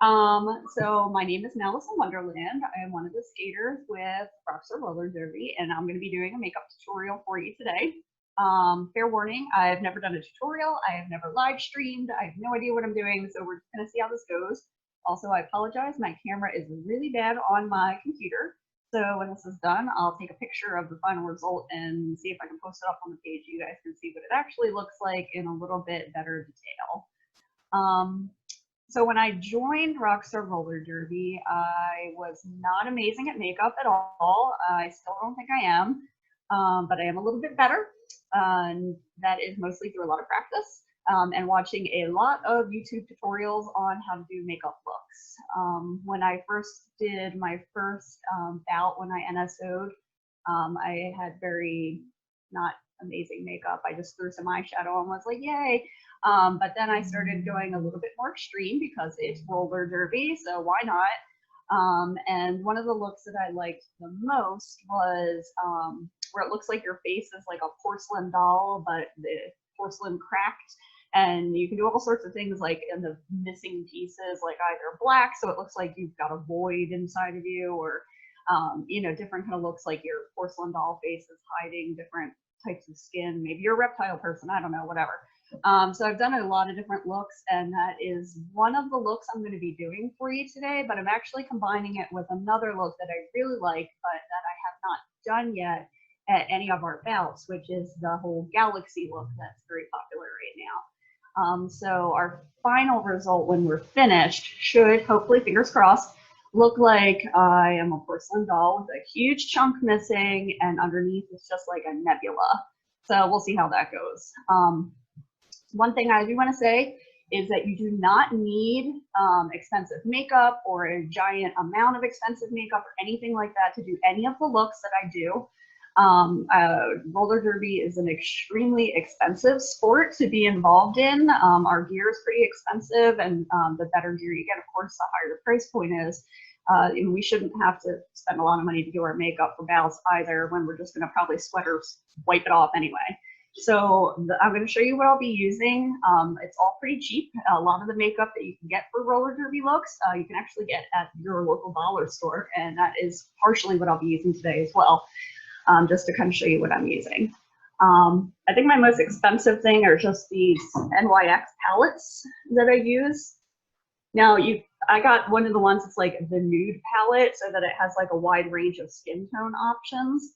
So my name is Malice in Wonderland. I am one of the skaters with Rockstar Roller Derby, and I'm going to be doing a makeup tutorial for you today. Fair warning, I've never done a tutorial. I have never live streamed. I have no idea what I'm doing, so we're just going to see how this goes. Also, I apologize. My camera is really bad on my computer. So when this is done, I'll take a picture of the final result and see if I can post it up on the page. You guys can see what it actually looks like in a little bit better detail. So when I joined Rockstar Roller Derby, I was not amazing at makeup at all. I still don't think I am, but I am a little bit better. And that is mostly through a lot of practice and watching a lot of YouTube tutorials on how to do makeup looks. When I first did my first bout when I NSO'd, I had very not amazing makeup. I just threw some eyeshadow and was like, yay. But then I started going a little bit more extreme because it's roller derby, so why not? And one of the looks that I liked the most was where it looks like your face is like a porcelain doll, but the porcelain cracked. And you can do all sorts of things like in the missing pieces, like either black, so it looks like you've got a void inside of you, or you know, different kind of looks like your porcelain doll face is hiding different types of skin. Maybe you're a reptile person, I don't know, whatever. So I've done a lot of different looks, and that is one of the looks I'm going to be doing for you today, but I'm actually combining it with another look that I really like, but that I have not done yet at any of our bouts, which is the whole galaxy look that's very popular right now. So our final result when we're finished should, hopefully, fingers crossed, look like I am a porcelain doll with a huge chunk missing, and underneath is just like a nebula. So we'll see how that goes. One thing I do want to say is that you do not need expensive makeup or a giant amount of expensive makeup or anything like that to do any of the looks that I do. Roller derby is an extremely expensive sport to be involved in. Our gear is pretty expensive, and the better gear you get, of course, the higher the price point is. And we shouldn't have to spend a lot of money to do our makeup for bouts either, when we're just going to probably sweat or wipe it off anyway. So I'm going to show you what I'll be using. It's all pretty cheap. A lot of the makeup that you can get for roller derby looks, you can actually get at your local dollar store, and that is partially what I'll be using today as well, just to kind of show you what I'm using. I think my most expensive thing are just these NYX palettes that I use. Now, I got one of the ones that's like the nude palette, so that it has like a wide range of skin tone options.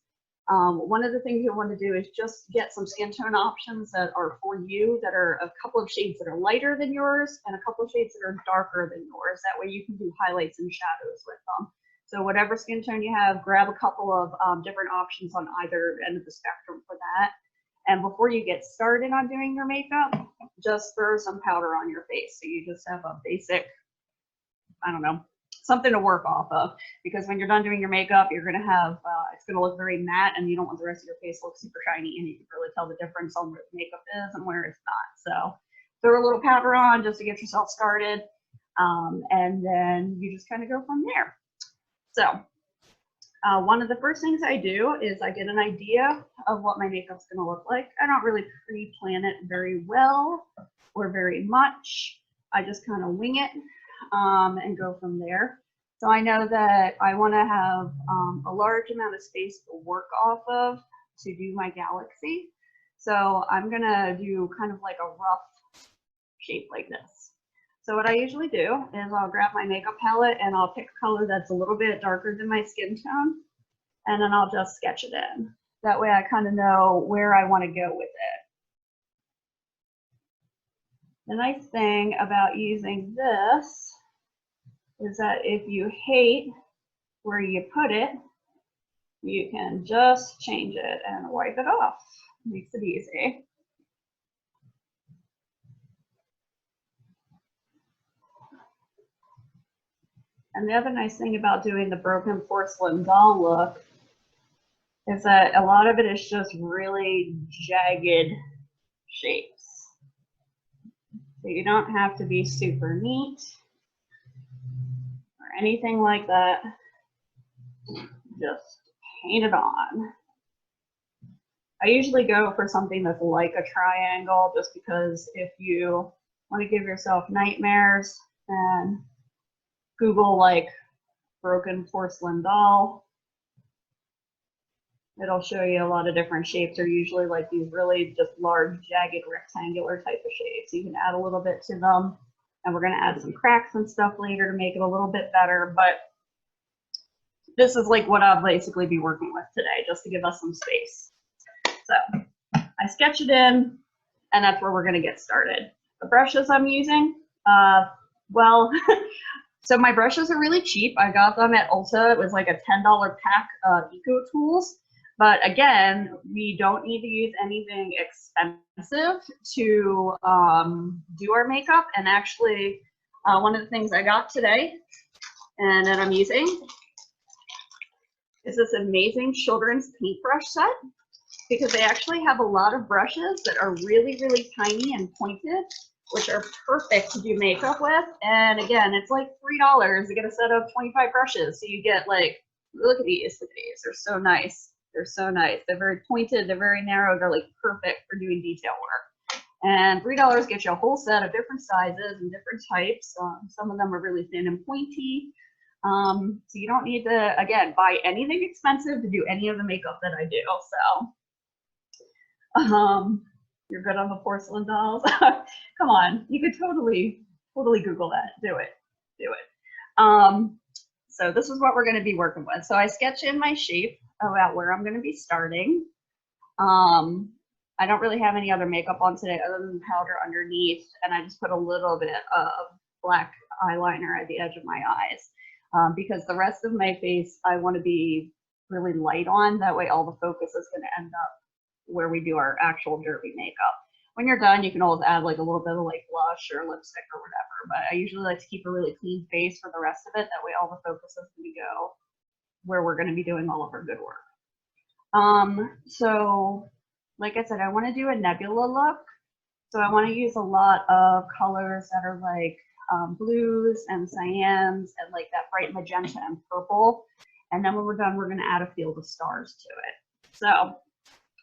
One of the things you'll want to do is just get some skin tone options that are for you, that are a couple of shades that are lighter than yours and a couple of shades that are darker than yours. That way you can do highlights and shadows with them. So whatever skin tone you have, grab a couple of different options on either end of the spectrum for that. And before you get started on doing your makeup, just throw some powder on your face. So you just have a basic, I don't know, something to work off of, because when you're done doing your makeup, you're going to have, it's going to look very matte, and you don't want the rest of your face to look super shiny, and you can really tell the difference on where the makeup is and where it's not. So throw a little powder on just to get yourself started, and then you just kind of go from there. So one of the first things I do is I get an idea of what my makeup's going to look like. I don't really pre-plan it very well or very much. I just kind of wing it and go from there. So I know that I want to have a large amount of space to work off of to do my galaxy. So I'm going to do kind of like a rough shape like this. So what I usually do is I'll grab my makeup palette and I'll pick a color that's a little bit darker than my skin tone, and then I'll just sketch it in. That way I kind of know where I want to go with it. The nice thing about using this is that if you hate where you put it, you can just change it and wipe it off. Makes it easy. And the other nice thing about doing the broken porcelain doll look is that a lot of it is just really jagged shapes. So you don't have to be super neat or anything like that. Just paint it on. I usually go for something that's like a triangle, just because if you want to give yourself nightmares, then Google like broken porcelain doll. It'll show you a lot of different shapes. They're usually like these really just large, jagged, rectangular type of shapes. You can add a little bit to them. And we're going to add some cracks and stuff later to make it a little bit better. But this is like what I'll basically be working with today, just to give us some space. So I sketch it in, and that's where we're going to get started. The brushes I'm using, well, so my brushes are really cheap. I got them at Ulta. It was like a $10 pack of Eco Tools. But again, we don't need to use anything expensive to do our makeup. And actually, one of the things I got today and that I'm using is this amazing children's paintbrush set, because they actually have a lot of brushes that are really, really tiny and pointed, which are perfect to do makeup with. And again, it's like $3 to get a set of 25 brushes. So you get like, look at these, they're so nice. They're so nice. They're very pointed, they're very narrow, they're like perfect for doing detail work. And $3 gets you a whole set of different sizes and different types. Some of them are really thin and pointy. So you don't need to, again, buy anything expensive to do any of the makeup that I do. So you're good on the porcelain dolls. Come on, you could totally Google that. Do it. So this is what we're going to be working with. So I sketch in my shape about where I'm going to be starting. I don't really have any other makeup on today other than powder underneath, and I just put a little bit of black eyeliner at the edge of my eyes, because the rest of my face I want to be really light on. That way all the focus is going to end up where we do our actual derby makeup. When you're done, you can always add like a little bit of like blush or lipstick or whatever, but I usually like to keep a really clean face for the rest of it. That way all the focus is going to go where we're going to be doing all of our good work. So like I said, I want to do a nebula look. So I want to use a lot of colors that are like blues and cyans and like that bright magenta and purple. And then when we're done, we're going to add a field of stars to it. So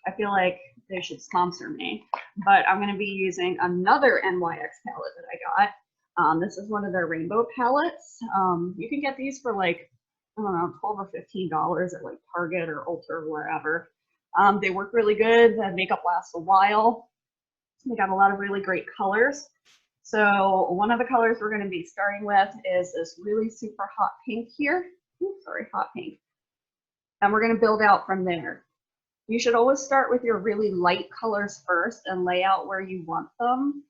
I feel like they should sponsor me, but I'm going to be using another NYX palette that I got. This is one of their rainbow palettes. You can get these for like, I don't know, $12 or $15 at like Target or Ulta or wherever. They work really good. The makeup lasts a while. They got a lot of really great colors. So one of the colors we're going to be starting with is this really super hot pink here. Ooh, sorry, hot pink. And we're going to build out from there. You should always start with your really light colors first and lay out where you want them.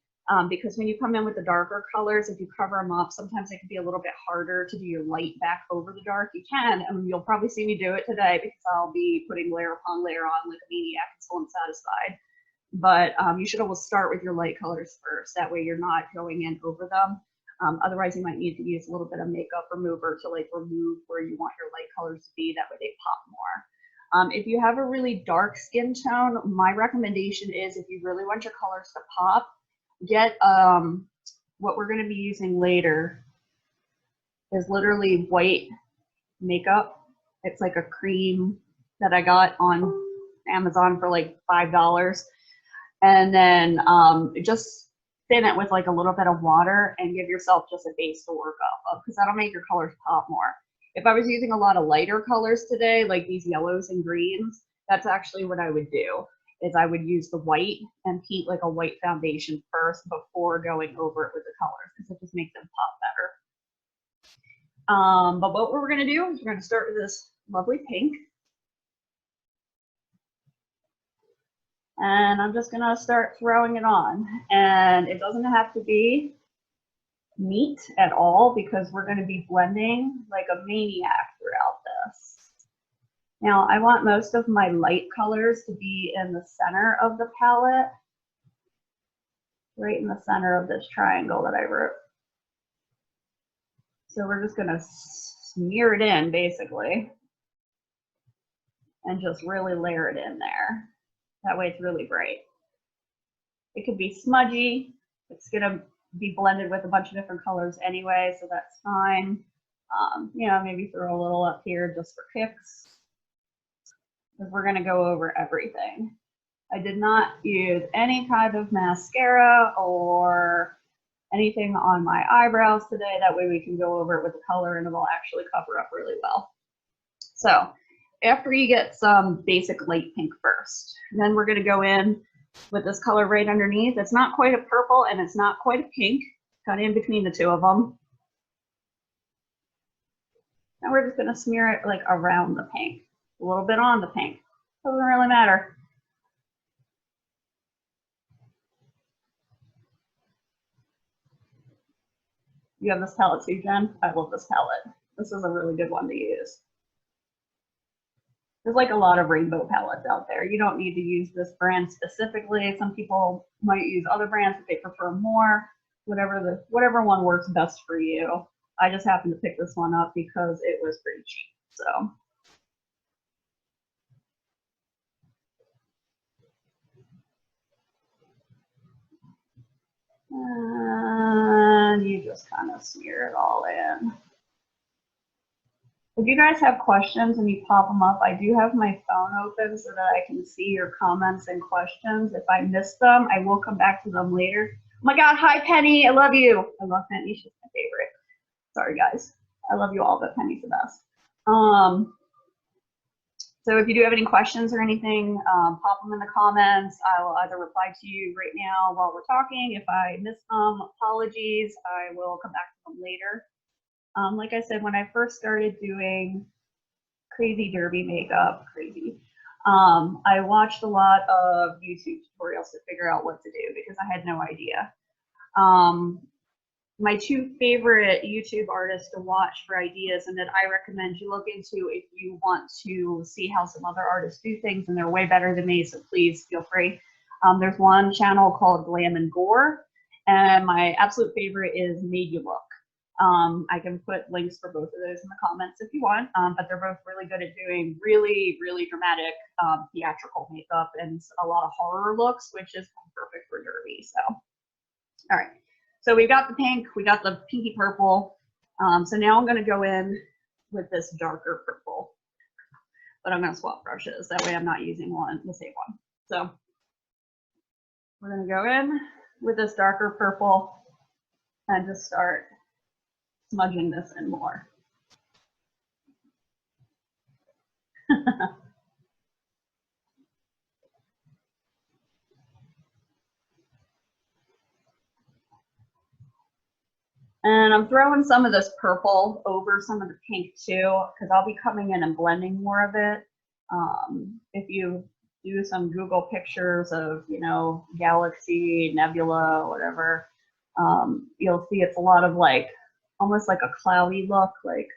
Because when you come in with the darker colors, if you cover them up, sometimes it can be a little bit harder to do your light back over the dark. You can, and you'll probably see me do it today because I'll be putting layer upon layer on like a maniac until I'm satisfied. But you should always start with your light colors first. That way you're not going in over them. Otherwise, you might need to use a little bit of makeup remover to like remove where you want your light colors to be. That way they pop more. If you have a really dark skin tone, my recommendation is if you really want your colors to pop, get what we're going to be using later is literally white makeup. It's like a cream that I got on Amazon for like $5. And then just thin it with like a little bit of water and give yourself just a base to work off of, because that'll make your colors pop more. If I was using a lot of lighter colors today, like these yellows and greens, that's actually what I would do, is I would use the white and paint like a white foundation first before going over it with the colors, because it just makes them pop better. But what we're going to do is we're going to start with this lovely pink. And I'm just going to start throwing it on. And it doesn't have to be neat at all, because we're going to be blending like a maniac throughout this. Now, I want most of my light colors to be in the center of the palette, right in the center of this triangle that I wrote. So we're just going to smear it in, basically, and just really layer it in there. That way it's really bright. It could be smudgy. It's going to be blended with a bunch of different colors anyway, so that's fine. You know, maybe throw a little up here just for kicks, because we're going to go over everything. I did not use any kind of mascara or anything on my eyebrows today. That way we can go over it with the color and it'll actually cover up really well. So after you get some basic light pink first, then we're going to go in with this color right underneath. It's not quite a purple and it's not quite a pink, kind of in between the two of them. And we're just going to smear it like around the pink, a little bit on the pink. Doesn't really matter. You have this palette too, Jen? I love this palette. This is a really good one to use. There's like a lot of rainbow palettes out there. You don't need to use this brand specifically. Some people might use other brands if they prefer more. Whatever one works best for you. I just happened to pick this one up because it was pretty cheap. So. And you just kind of smear it all in. If you guys have questions and you pop them up, I do have my phone open so that I can see your comments and questions. If I miss them, I will come back to them later. Oh my God, hi Penny, I love you. I love Penny, she's my favorite. Sorry guys, I love you all, but Penny's the best. So if you do have any questions or anything, pop them in the comments. I will either reply to you right now while we're talking. If I miss them, apologies. I will come back to them later. Like I said, when I first started doing crazy derby makeup, I watched a lot of YouTube tutorials to figure out what to do because I had no idea. My two favorite YouTube artists to watch for ideas and that I recommend you look into if you want to see how some other artists do things, and they're way better than me, so please feel free. There's one channel called Glam and Gore, and my absolute favorite is MakeUp. I can put links for both of those in the comments if you want, but they're both really good at doing really, really dramatic theatrical makeup and a lot of horror looks, which is perfect for derby. So, all right. So we've got the pink, we got the pinky purple. So now I'm going to go in with this darker purple, but I'm going to swap brushes. That way I'm not using the same one. So we're going to go in with this darker purple and just start smudging this in more. And I'm throwing some of this purple over some of the pink too, because I'll be coming in and blending more of it. If you do some Google pictures of, you know, galaxy, nebula, whatever, you'll see it's a lot of like, almost like a cloudy look, like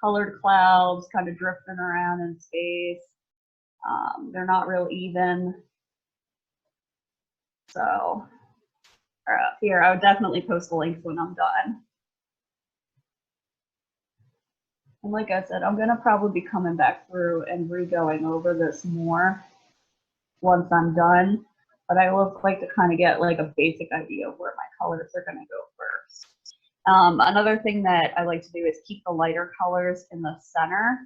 colored clouds kind of drifting around in space. They're not real even. So here, I would definitely post the links when I'm done. And like I said, I'm gonna probably be coming back through and re-going over this more once I'm done, but I would like to kind of get like a basic idea of where my colors are gonna go first. Another thing that I like to do is keep the lighter colors in the center,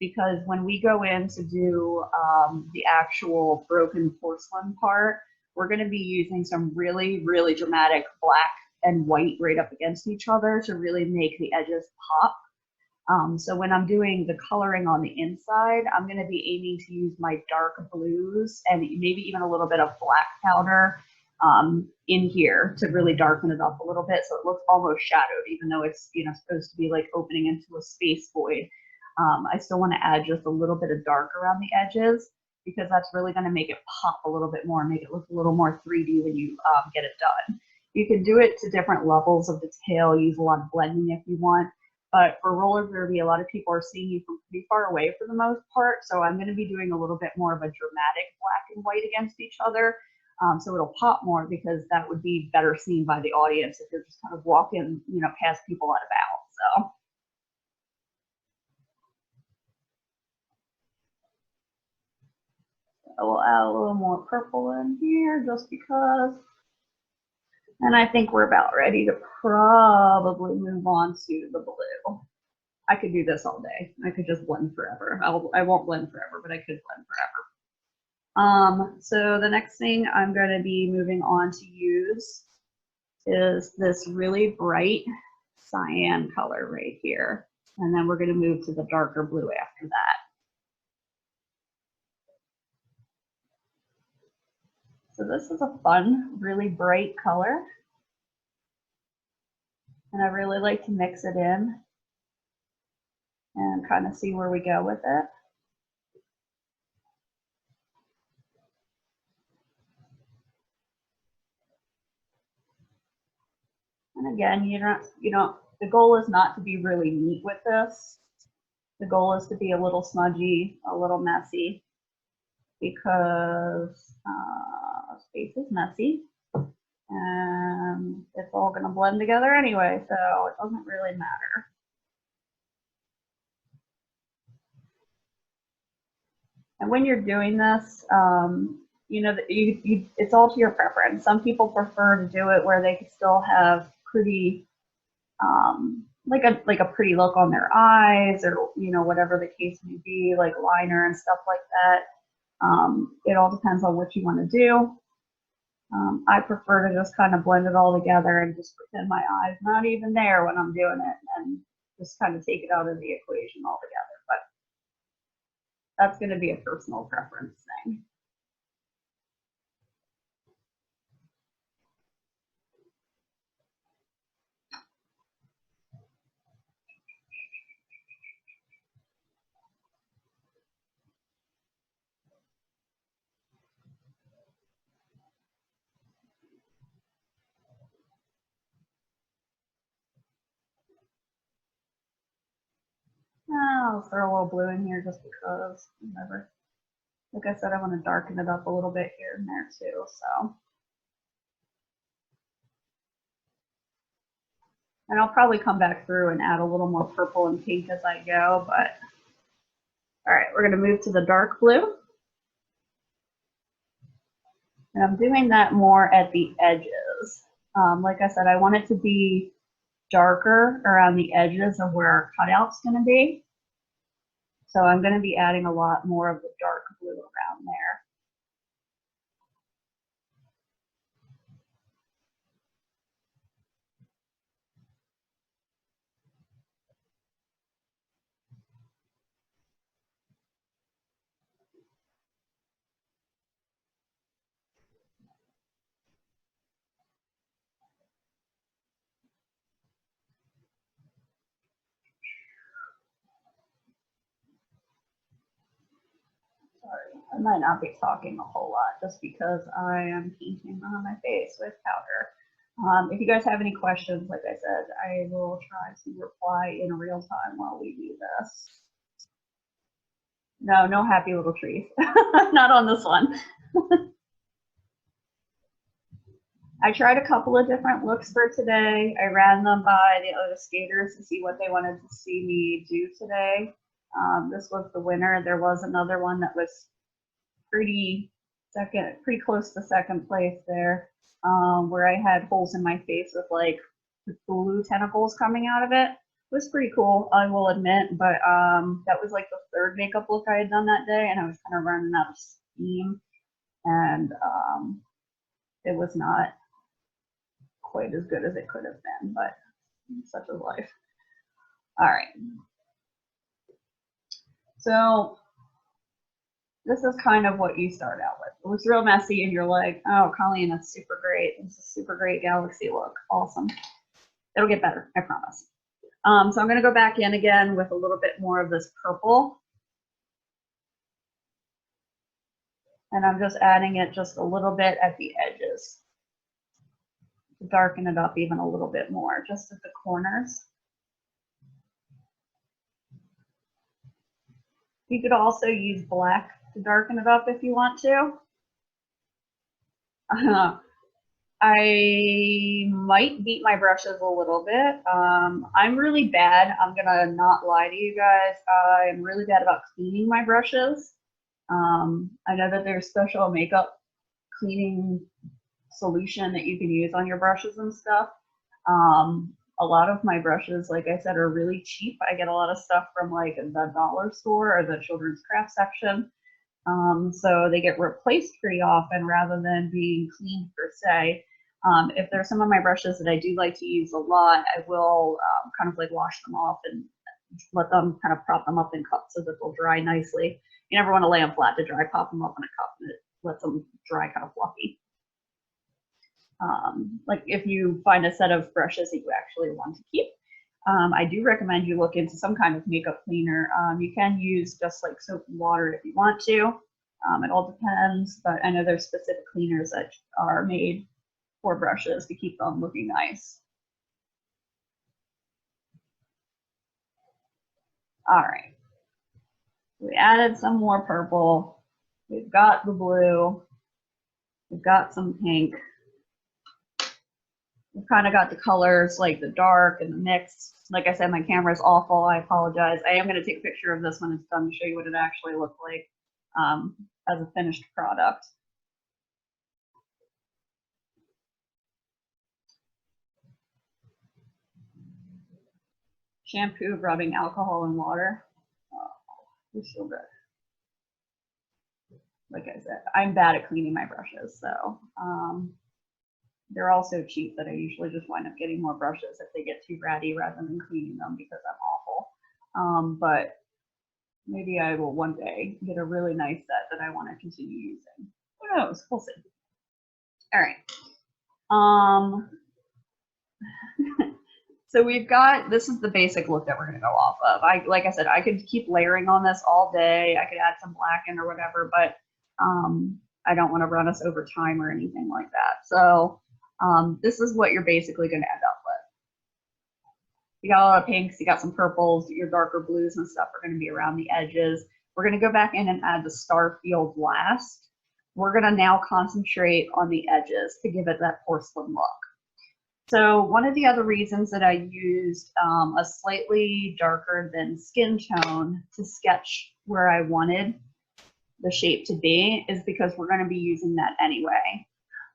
because when we go in to do the actual broken porcelain part, we're going to be using some really, really dramatic black and white right up against each other to really make the edges pop. So when I'm doing the coloring on the inside, I'm going to be aiming to use my dark blues and maybe even a little bit of black powder in here to really darken it up a little bit so it looks almost shadowed, even though it's, you know, supposed to be like opening into a space void. I still want to add just a little bit of dark around the edges, because that's really going to make it pop a little bit more and make it look a little more 3D when you get it done. You can do it to different levels of detail, use a lot of blending if you want, but for roller derby, a lot of people are seeing you from pretty far away for the most part, so I'm going to be doing a little bit more of a dramatic black and white against each other, so it'll pop more, because that would be better seen by the audience if you're just kind of walking, you know, past people out about. So. I will add a little more purple in here just because. And I think we're about ready to probably move on to the blue. I could do this all day. I could just blend forever. I won't blend forever, but I could blend forever. So the next thing I'm going to be moving on to use is this really bright cyan color right here. And then we're going to move to the darker blue after that. So this is a fun, really bright color. And I really like to mix it in and kind of see where we go with it. And again, the goal is not to be really neat with this. The goal is to be a little smudgy, a little messy, because space is messy and it's all going to blend together anyway, so it doesn't really matter. And when you're doing this, it's all to your preference. Some people prefer to do it where they can still have pretty, like a pretty look on their eyes, or whatever the case may be, like liner and stuff like that. It all depends on what you want to do. I prefer to just kind of blend it all together and just pretend my eye's not even there when I'm doing it, and just kind of take it out of the equation altogether. But that's going to be a personal preference thing. I'll throw a little blue in here just because, whatever. Like I said, I want to darken it up a little bit here and there too, so. And I'll probably come back through and add a little more purple and pink as I go, but. All right, we're going to move to the dark blue. And I'm doing that more at the edges. Like I said, I want it to be darker around the edges of where our cutout's going to be. So I'm going to be adding a lot more of the dark blue around there. Sorry, I might not be talking a whole lot just because I am painting on my face with powder. If you guys have any questions, like I said, I will try to reply in real time while we do this. No, no happy little trees. Not on this one. I tried a couple of different looks for today. I ran them by the other skaters to see what they wanted to see me do today. This was the winner. There was another one that was pretty close to second place there, where I had holes in my face with like blue tentacles coming out of it. It was pretty cool, I will admit, but that was like the third makeup look I had done that day, and I was kind of running out of steam, and it was not quite as good as it could have been, but such is life. All right. So this is kind of what you start out with. It looks real messy and you're like, oh, Colleen, that's super great. It's a super great galaxy look. Awesome. It'll get better, I promise. So I'm going to go back in again with a little bit more of this purple. And I'm just adding it just a little bit at the edges to darken it up even a little bit more, just at the corners. You could also use black to darken it up if you want to. I might beat my brushes a little bit. I'm really bad. I'm gonna not lie to you guys. I'm really bad about cleaning my brushes. I know that there's special makeup cleaning solution that you can use on your brushes and stuff. A lot of my brushes, like I said, are really cheap. I get a lot of stuff from like the dollar store or the children's craft section. So they get replaced pretty often rather than being cleaned per se. If there's some of my brushes that I do like to use a lot, I will kind of like wash them off and let them kind of prop them up in cups so that they'll dry nicely. You never want to lay them flat to dry, pop them up in a cup and it lets them dry kind of fluffy. Like if you find a set of brushes that you actually want to keep, I do recommend you look into some kind of makeup cleaner. You can use just like soap and water if you want to. It all depends, but I know there's specific cleaners that are made for brushes to keep them looking nice. All right, we added some more purple. We've got the blue. We've got some pink. We've kind of got the colors like the dark and the mix. Like I said, my camera is awful. I apologize. I am going to take a picture of this when it's done to show you what it actually looked like as a finished product. Shampoo, rubbing alcohol and water. Oh, it's so good. Like I said, I'm bad at cleaning my brushes, so they're all so cheap that I usually just wind up getting more brushes if they get too ratty rather than cleaning them because I'm awful. But maybe I will one day get a really nice set that I want to continue using. Who knows? We'll see. All right. So we've got, this is the basic look that we're going to go off of. Like I said, I could keep layering on this all day. I could add some black in or whatever, but I don't want to run us over time or anything like that. So this is what you're basically going to end up with. You got a lot of pinks, you got some purples, your darker blues and stuff are going to be around the edges. We're going to go back in and add the Starfield last. We're going to now concentrate on the edges to give it that porcelain look. So one of the other reasons that I used a slightly darker than skin tone to sketch where I wanted the shape to be is because we're going to be using that anyway.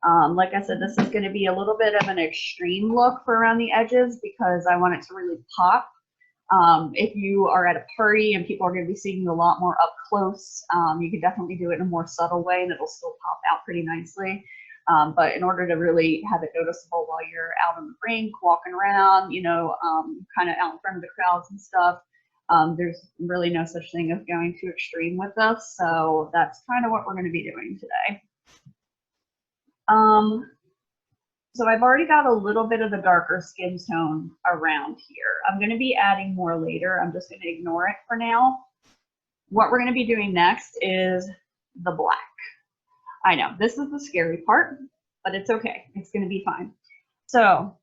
Like I said, this is going to be a little bit of an extreme look for around the edges because I want it to really pop. If you are at a party and people are going to be seeing you a lot more up close, you can definitely do it in a more subtle way and it'll still pop out pretty nicely. But in order to really have it noticeable while you're out on the rink, walking around, you know, kind of out in front of the crowds and stuff, there's really no such thing as going too extreme with this. So that's kind of what we're going to be doing today. So I've already got a little bit of the darker skin tone around here. I'm going to be adding more later. I'm just going to ignore it for now. What we're going to be doing next is the black. I know this is the scary part, but it's okay. It's going to be fine. So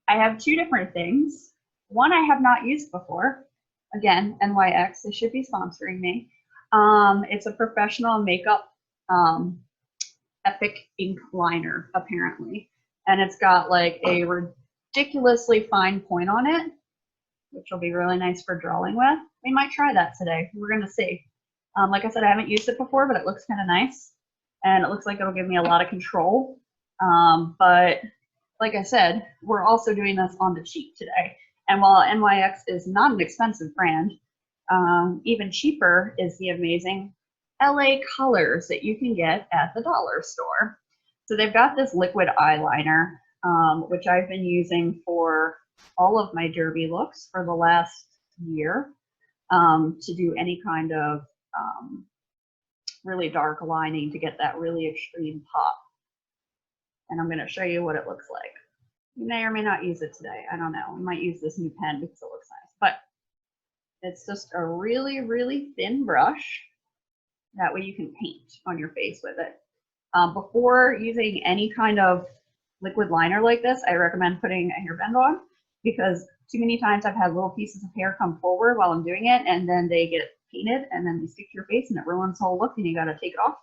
I have two different things. One I have not used before. Again, NYX, they should be sponsoring me. It's a professional makeup Epic ink liner, apparently. And it's got like a ridiculously fine point on it, which will be really nice for drawing with. We might try that today. We're going to see. Like I said, I haven't used it before, but it looks kind of nice. And it looks like it'll give me a lot of control. But like I said, we're also doing this on the cheap today. And while NYX is not an expensive brand, even cheaper is the amazing LA colors that you can get at the dollar store. So they've got this liquid eyeliner, which I've been using for all of my derby looks for the last year to do any kind of really dark lining to get that really extreme pop. And I'm going to show you what it looks like. You may or may not use it today. I don't know. We might use this new pen because it looks nice. But it's just a really, really thin brush. That way you can paint on your face with it. Before using any kind of liquid liner like this, I recommend putting a hairband on because too many times I've had little pieces of hair come forward while I'm doing it and then they get painted and then they stick to your face and it ruins the whole look and you got to take it off.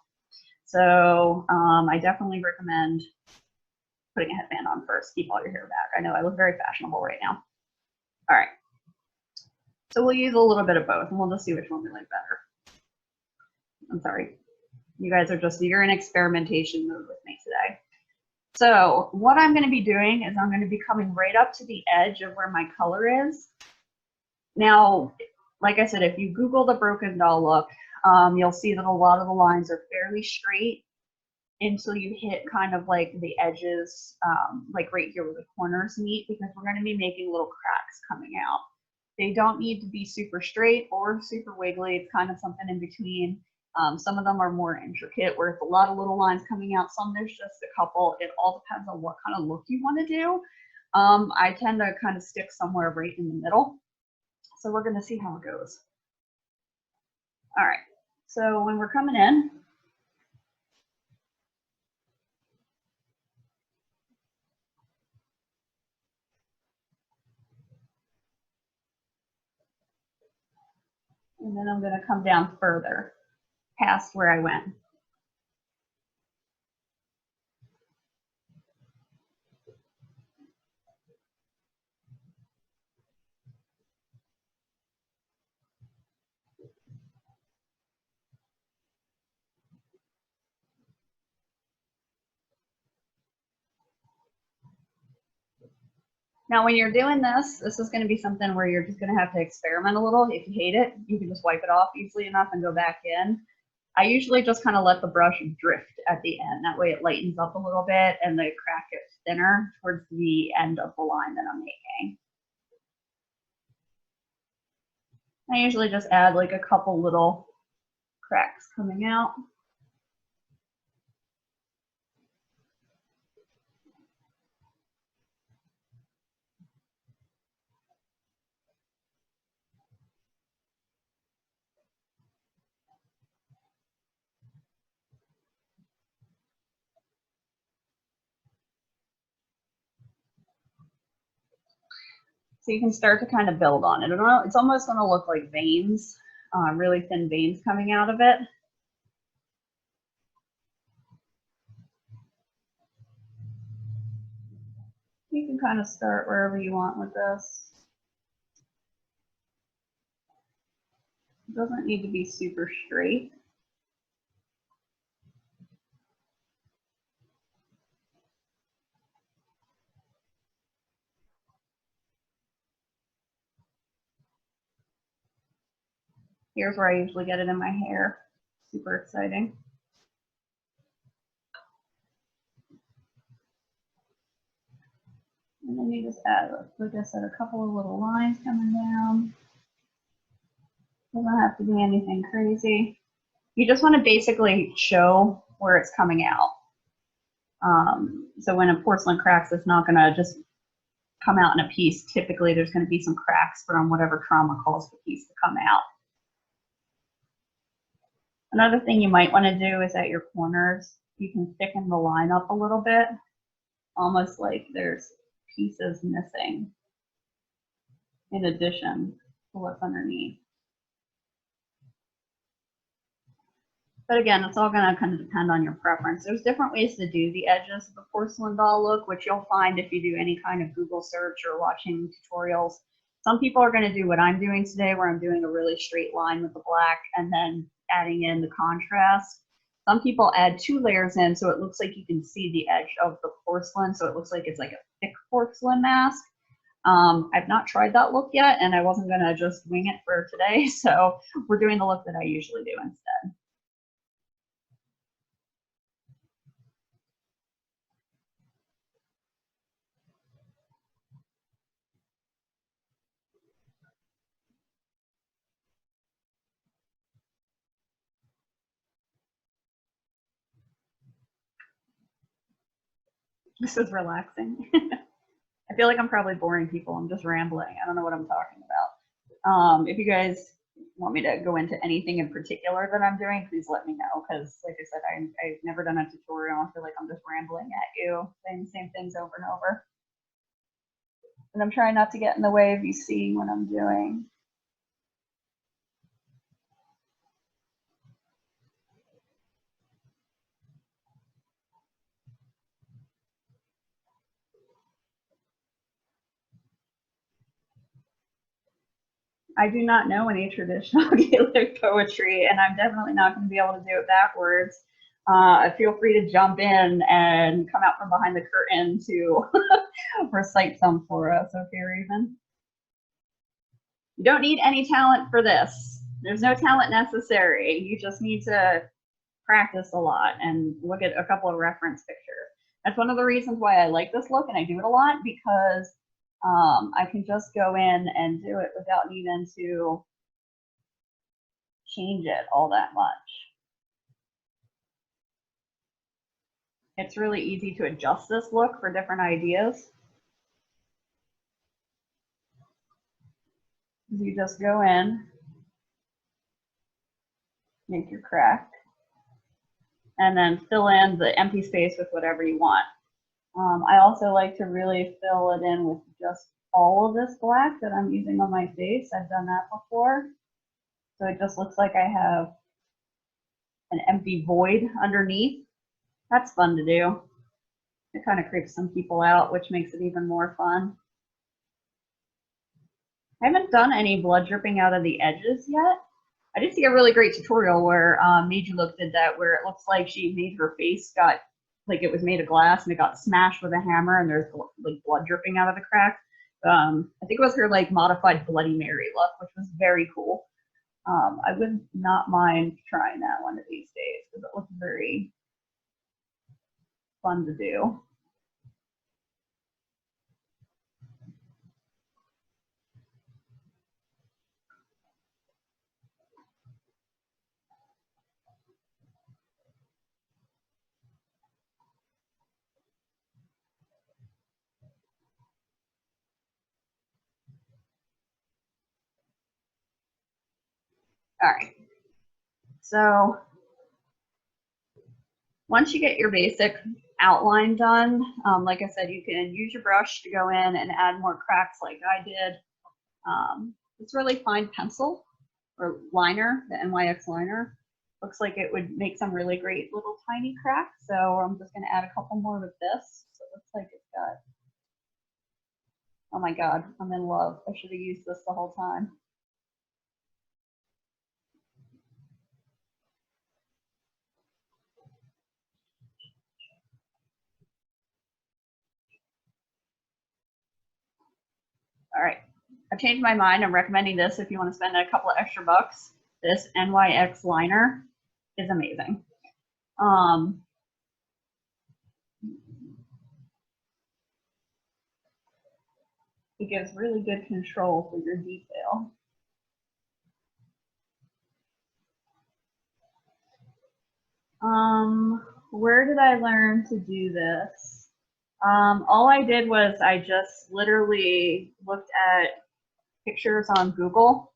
So I definitely recommend putting a headband on first. Keep all your hair back. I know I look very fashionable right now. All right. So we'll use a little bit of both and we'll just see which one we like better. I'm sorry. You guys are just, you're in experimentation mode with me today. So what I'm going to be doing is I'm going to be coming right up to the edge of where my color is. Now, like I said, if you Google the broken doll look, you'll see that a lot of the lines are fairly straight. until you hit kind of like the edges, like right here where the corners meet, because we're going to be making little cracks coming out. They don't need to be super straight or super wiggly. It's kind of something in between. Some of them are more intricate where it's a lot of little lines coming out. Some there's just a couple. It all depends on what kind of look you want to do. I tend to kind of stick somewhere right in the middle. So we're going to see how it goes. All right. So when we're coming in, and then I'm going to come down further past where I went. Now, when you're doing this, this is going to be something where you're just going to have to experiment a little. If you hate it, you can just wipe it off easily enough and go back in. I usually just kind of let the brush drift at the end. That way it lightens up a little bit and the crack gets thinner towards the end of the line that I'm making. I usually just add like a couple little cracks coming out. So you can start to kind of build on it. It's almost going to look like veins, really thin veins coming out of it. You can kind of start wherever you want with this. It doesn't need to be super straight. Here's where I usually get it in my hair. Super exciting. And then you just add, like I said, a couple of little lines coming down. Doesn't have to be anything crazy. You just want to basically show where it's coming out. So when a porcelain cracks, it's not going to just come out in a piece. Typically, there's going to be some cracks from whatever trauma caused the piece to come out. Another thing you might want to do is at your corners, you can thicken the line up a little bit, almost like there's pieces missing in addition to what's underneath. But again, it's all going to kind of depend on your preference. There's different ways to do the edges of the porcelain doll look, which you'll find if you do any kind of Google search or watching tutorials. Some people are going to do what I'm doing today, where I'm doing a really straight line with the black and then adding in the contrast. Some people add 2 layers in so it looks like you can see the edge of the porcelain, so it looks like it's like a thick porcelain mask. I've not tried that look yet, and I wasn't going to just wing it for today, so we're doing the look that I usually do instead. This is relaxing. I feel like I'm probably boring people. I'm just rambling. I don't know what I'm talking about. If you guys want me to go into anything in particular that I'm doing, please let me know, because like I said, I've never done a tutorial. I feel like I'm just rambling at you, saying the same things over and over. And I'm trying not to get in the way of you seeing what I'm doing. I do not know any traditional Gaelic poetry, and I'm definitely not going to be able to do it backwards. Feel free to jump in and come out from behind the curtain to recite some for us, okay, Raven? You don't need any talent for this. There's no talent necessary. You just need to practice a lot and look at a couple of reference pictures. That's one of the reasons why I like this look and I do it a lot, because I can just go in and do it without needing to change it all that much. It's really easy to adjust this look for different ideas. You just go in, make your crack, and then fill in the empty space with whatever you want. I also like to really fill it in with just all of this black that I'm using on my face. I've done that before. So it just looks like I have an empty void underneath. That's fun to do. It kind of creeps some people out, which makes it even more fun. I haven't done any blood dripping out of the edges yet. I did see a really great tutorial where Nebula Look did that, where it looks like she made her face got, like it was made of glass and it got smashed with a hammer and there's like blood dripping out of the crack. I think it was her like modified Bloody Mary look, which was very cool. I would not mind trying that one of these days because it looks very fun to do. All right, so once you get your basic outline done, like I said, you can use your brush to go in and add more cracks like I did. It's really fine pencil or liner, the NYX liner. Looks like it would make some really great little tiny cracks. So I'm just gonna add a couple more with this. So it looks like it's got, oh my God, I'm in love. I should have used this the whole time. All right, I've changed my mind. I'm recommending this if you want to spend a couple of extra bucks. This NYX liner is amazing. It gives really good control for your detail. Where did I learn to do this? All I did was I just literally looked at pictures on Google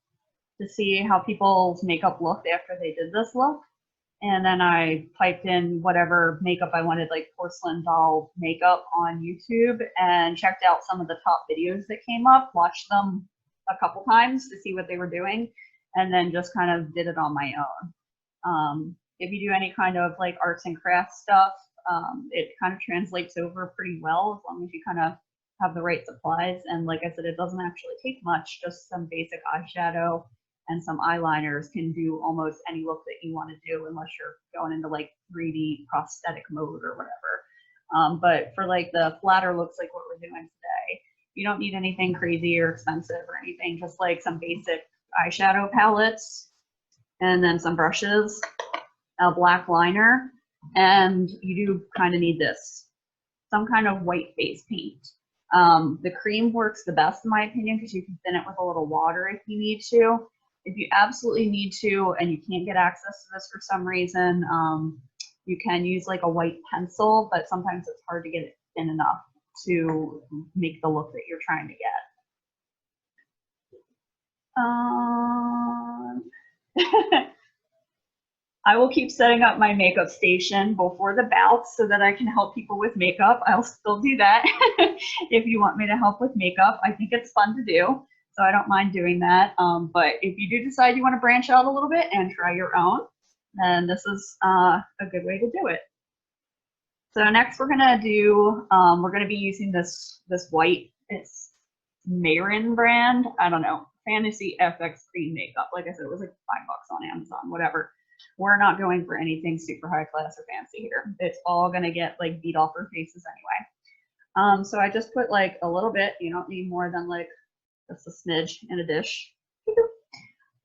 to see how people's makeup looked after they did this look. And then I typed in whatever makeup I wanted, like porcelain doll makeup on YouTube, and checked out some of the top videos that came up, watched them a couple times to see what they were doing, and then just kind of did it on my own. If you do any kind of like arts and crafts stuff, it kind of translates over pretty well as long as you kind of have the right supplies. And like I said, it doesn't actually take much, just some basic eyeshadow and some eyeliners can do almost any look that you want to do, unless you're going into like 3D prosthetic mode or whatever. But for like the flatter looks like what we're doing today, you don't need anything crazy or expensive or anything, just like some basic eyeshadow palettes and then some brushes, a black liner, and you do kind of need this, some kind of white face paint. The cream works the best in my opinion because you can thin it with a little water if you need to. If you absolutely need to and you can't get access to this for some reason, you can use like a white pencil, but sometimes it's hard to get it thin enough to make the look that you're trying to get. I will keep setting up my makeup station before the bouts so that I can help people with makeup. I'll still do that if you want me to help with makeup. I think it's fun to do, so I don't mind doing that. But if you do decide you want to branch out a little bit and try your own, then this is a good way to do it. So next we're gonna do, we're gonna be using this white, it's Marin brand, I don't know, Fantasy FX Cream Makeup. Like I said, it was like $5 on Amazon, whatever. We're not going for anything super high class or fancy here. It's all gonna get like beat off our faces anyway. So I just put like a little bit, you don't need more than like just a smidge in a dish.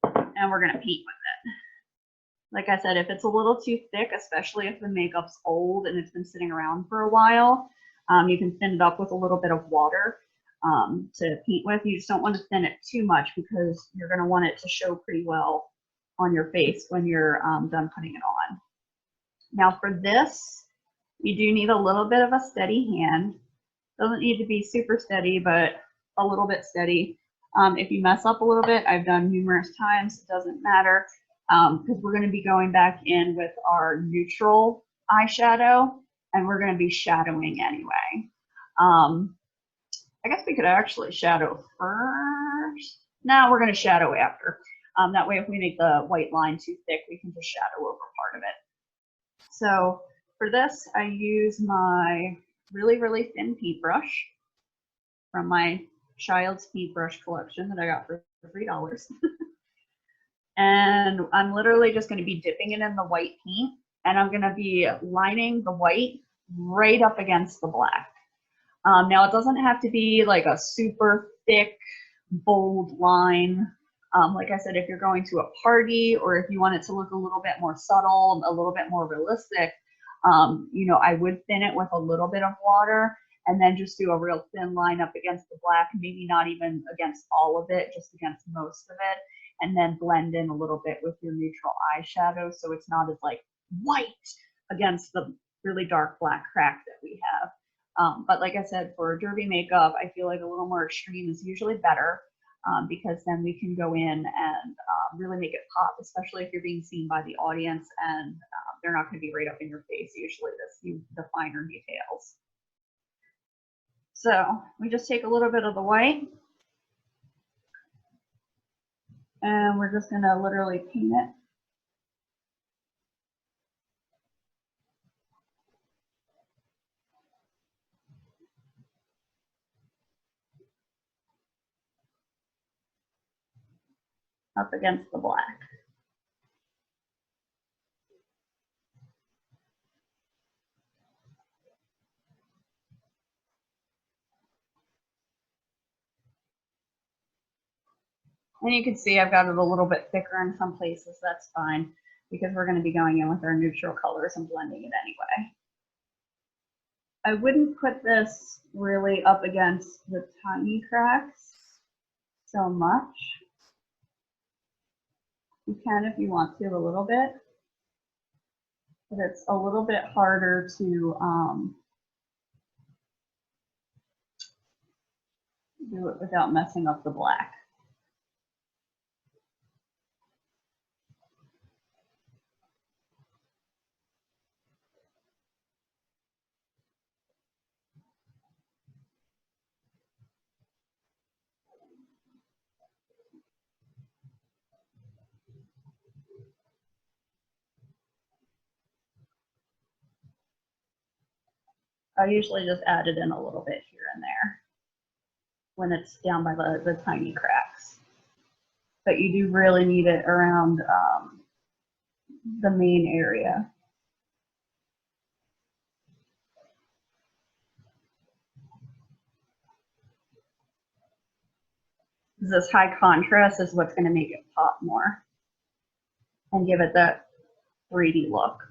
And we're gonna paint with it. Like I said, if it's a little too thick, especially if the makeup's old and it's been sitting around for a while, you can thin it up with a little bit of water to paint with. You just don't want to thin it too much because you're going to want it to show pretty well on your face when you're done putting it on. Now for this, you do need a little bit of a steady hand. Doesn't need to be super steady, but a little bit steady. If you mess up a little bit, I've done numerous times, it doesn't matter, because we're going to be going back in with our neutral eyeshadow, and we're going to be shadowing anyway. I guess we could actually shadow first. No, we're going to shadow after. That way, if we make the white line too thick, we can just shadow over part of it. So for this, I use my really, really thin paintbrush from my Child's paintbrush collection that I got for $3. And I'm literally just going to be dipping it in the white paint, and I'm going to be lining the white right up against the black. Now it doesn't have to be like a super thick, bold line. Like I said, if you're going to a party or if you want it to look a little bit more subtle, a little bit more realistic, you know, I would thin it with a little bit of water and then just do a real thin line up against the black, maybe not even against all of it, just against most of it, and then blend in a little bit with your neutral eyeshadow so it's not as like white against the really dark black crack that we have. But like I said, for derby makeup, I feel like a little more extreme is usually better because then we can go in and really make it pop, especially if you're being seen by the audience and they're not going to be right up in your face usually to see the finer details. So we just take a little bit of the white and we're just going to literally paint it. Up against the black. And you can see I've got it a little bit thicker in some places. That's fine because we're going to be going in with our neutral colors and blending it anyway. I wouldn't put this really up against the tiny cracks so much. You can if you want to a little bit, but it's a little bit harder to do it without messing up the black. I usually just add it in a little bit here and there when it's down by the tiny cracks. But you do really need it around the main area. This high contrast is what's going to make it pop more and give it that 3D look.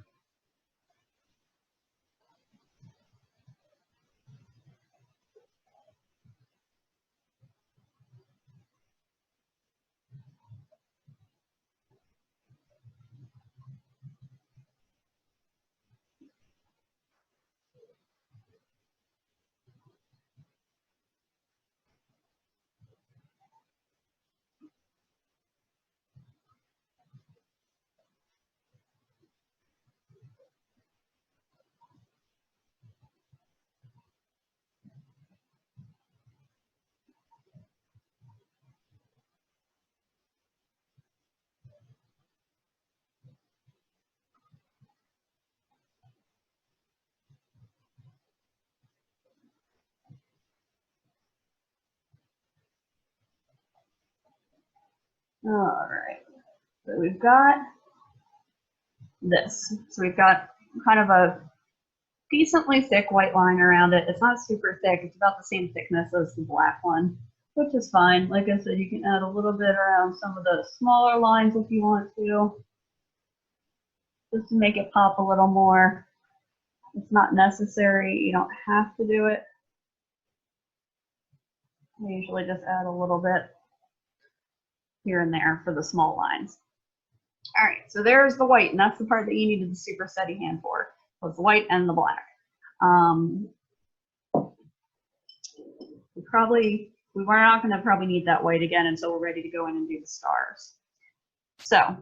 All right, so we've got this. So we've got kind of a decently thick white line around it. It's not super thick. It's about the same thickness as the black one, which is fine. Like I said, you can add a little bit around some of the smaller lines if you want to. just to make it pop a little more. It's not necessary. You don't have to do it. I usually just add a little bit here and there for the small lines. All right, so there's the white, and that's the part that you needed the super steady hand for. Was the white and the black. We're not going to probably need that white again until we're ready to go in and do the stars. So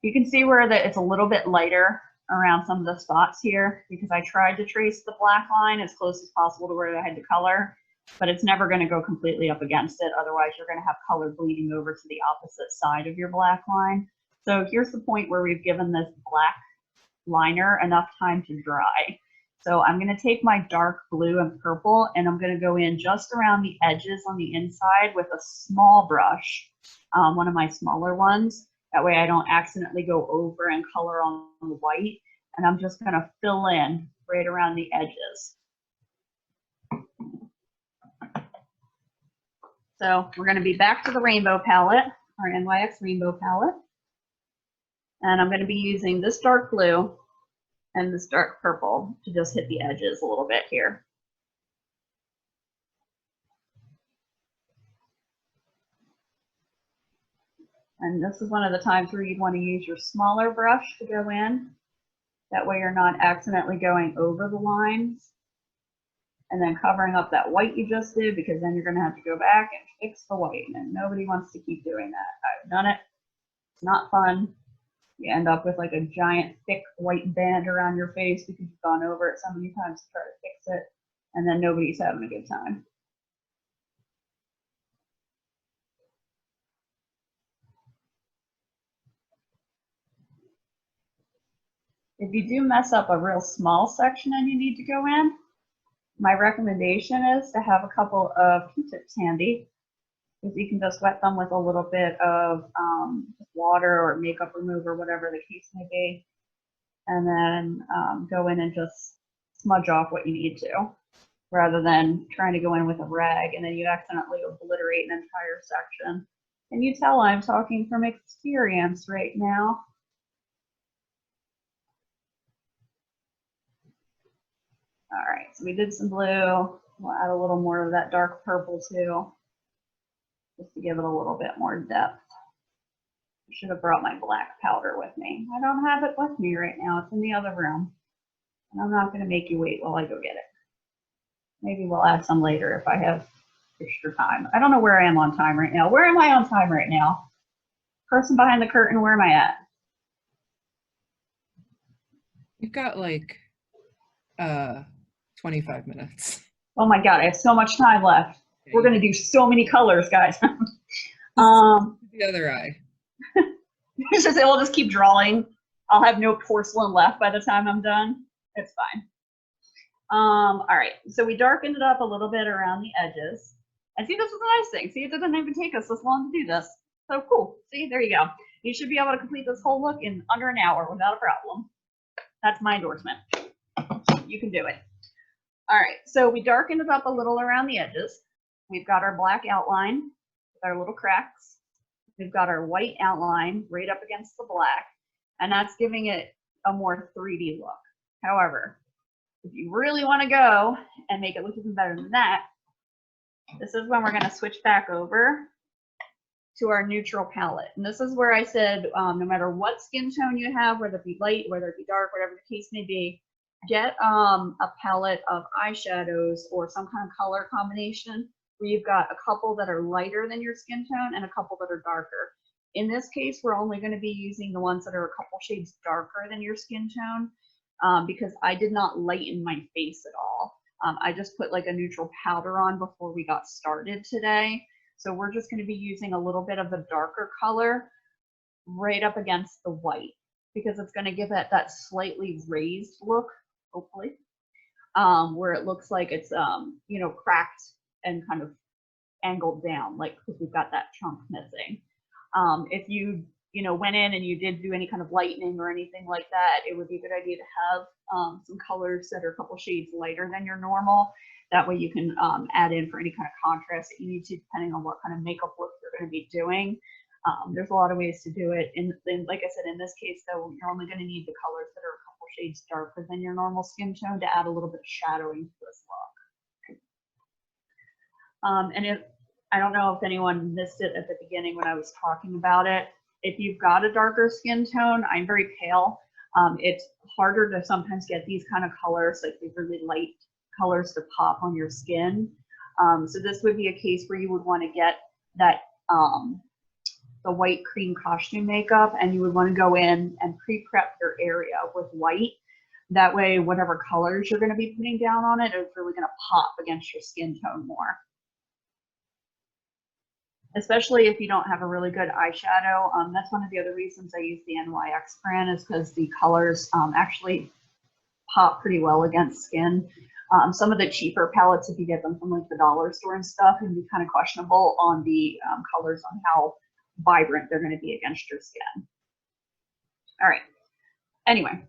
you can see where it's a little bit lighter around some of the spots here, because I tried to trace the black line as close as possible to where I had the color, but it's never going to go completely up against it. Otherwise, you're going to have color bleeding over to the opposite side of your black line. So here's the point where we've given this black liner enough time to dry. So I'm going to take my dark blue and purple, and I'm going to go in just around the edges on the inside with a small brush, one of my smaller ones. That way I don't accidentally go over and color on the white. And I'm just going to fill in right around the edges. So we're going to be back to the rainbow palette, our NYX rainbow palette. And I'm going to be using this dark blue and this dark purple to just hit the edges a little bit here. And this is one of the times where you'd want to use your smaller brush to go in. That way you're not accidentally going over the lines and then covering up that white you just did, because then you're going to have to go back and fix the white, and nobody wants to keep doing that. I've done it. It's not fun. You end up with like a giant thick white band around your face because you've gone over it so many times to try to fix it, and then nobody's having a good time. If you do mess up a real small section and you need to go in, my recommendation is to have a couple of Q-tips handy, because you can just wet them with a little bit of water or makeup remover, whatever the case may be, and then go in and just smudge off what you need to, rather than trying to go in with a rag and then you accidentally obliterate an entire section. Can you tell I'm talking from experience right now? All right, so we did some blue. We'll add a little more of that dark purple too, just to give it a little bit more depth. I should have brought my black powder with me. I don't have it with me right now. It's in the other room. And I'm not going to make you wait while I go get it. Maybe we'll add some later if I have extra time. I don't know where I am on time right now. Where am I on time right now? Person behind the curtain, where am I at? You've got like 25 minutes. Oh my God, I have so much time left. We're going to do so many colors, guys. The other eye. We'll just keep drawing. I'll have no porcelain left by the time I'm done. It's fine. All right, so we darkened it up a little bit around the edges. And see, this is a nice thing. See, it doesn't even take us this long to do this. So cool. See, there you go. You should be able to complete this whole look in under an hour without a problem. That's my endorsement. You can do it. All right, so we darkened it up a little around the edges. We've got our black outline with our little cracks. We've got our white outline right up against the black, and that's giving it a more 3D look. However, if you really want to go and make it look even better than that, this is when we're going to switch back over to our neutral palette. And this is where I said, no matter what skin tone you have, whether it be light, whether it be dark, whatever the case may be, get a palette of eyeshadows or some kind of color combination where you've got a couple that are lighter than your skin tone and a couple that are darker. In this case, we're only going to be using the ones that are a couple shades darker than your skin tone, because I did not lighten my face at all. I just put like a neutral powder on before we got started today. So we're just going to be using a little bit of the darker color right up against the white, because it's going to give it that slightly raised look, hopefully, where it looks like it's, you know, cracked and kind of angled down, like, because we've got that chunk missing. If you went in and you did do any kind of lightening or anything like that, it would be a good idea to have some colors that are a couple shades lighter than your normal. That way you can add in for any kind of contrast that you need to, depending on what kind of makeup look you're going to be doing. There's a lot of ways to do it. And like I said, in this case, though, you're only going to need the colors that are a couple shades darker than your normal skin tone to add a little bit of shadowing to this look. And I don't know if anyone missed it at the beginning when I was talking about it. If you've got a darker skin tone, I'm very pale. It's harder to sometimes get these kind of colors, like these really light colors to pop on your skin. So this would be a case where you would want to get that the white cream costume makeup, and you would want to go in and pre-prep your area with white. That way, whatever colors you're going to be putting down on it is really going to pop against your skin tone more. Especially if you don't have a really good eyeshadow. That's one of the other reasons I use the NYX brand, is because the colors actually pop pretty well against skin. Some of the cheaper palettes, if you get them from like the dollar store and stuff, can be kind of questionable on the colors, on how vibrant they're going to be against your skin. All right. Anyway,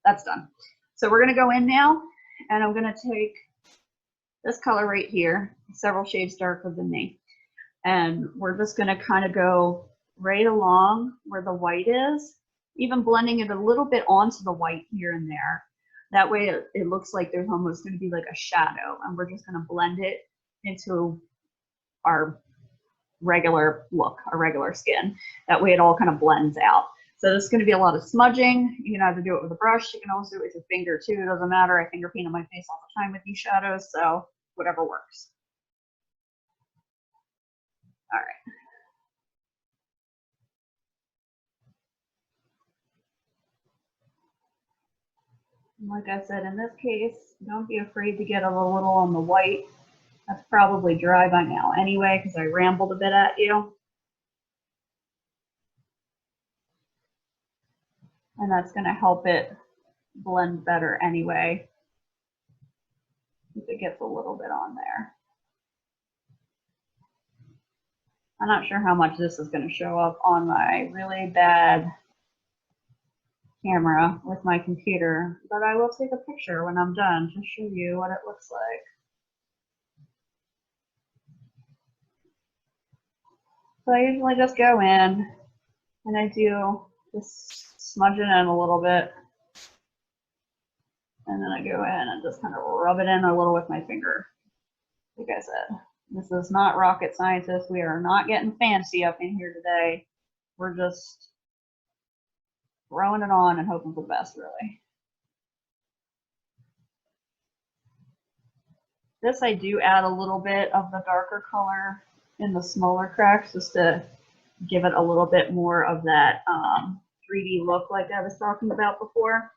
that's done. So we're going to go in now, and I'm going to take this color right here, several shades darker than me. And we're just going to kind of go right along where the white is, even blending it a little bit onto the white here and there. That way it looks like there's almost going to be like a shadow, and we're just going to blend it into our regular look, our regular skin. That way it all kind of blends out. So this is going to be a lot of smudging. You can either do it with a brush, you can also do it with your finger too. It doesn't matter. I finger paint on my face all the time with these shadows, so whatever works. All right. Like I said, in this case, don't be afraid to get a little on the white. That's probably dry by now anyway, because I rambled a bit at you. And that's going to help it blend better anyway, if it gets a little bit on there. I'm not sure how much this is going to show up on my really bad camera with my computer, but I will take a picture when I'm done to show you what it looks like. So I usually just go in and I do just smudge it in a little bit, and then I go in and just kind of rub it in a little with my finger. Like I said, this is not rocket scientist. We are not getting fancy up in here today. We're just throwing it on and hoping for the best, really. This I do add a little bit of the darker color in the smaller cracks, just to give it a little bit more of that 3D look like I was talking about before.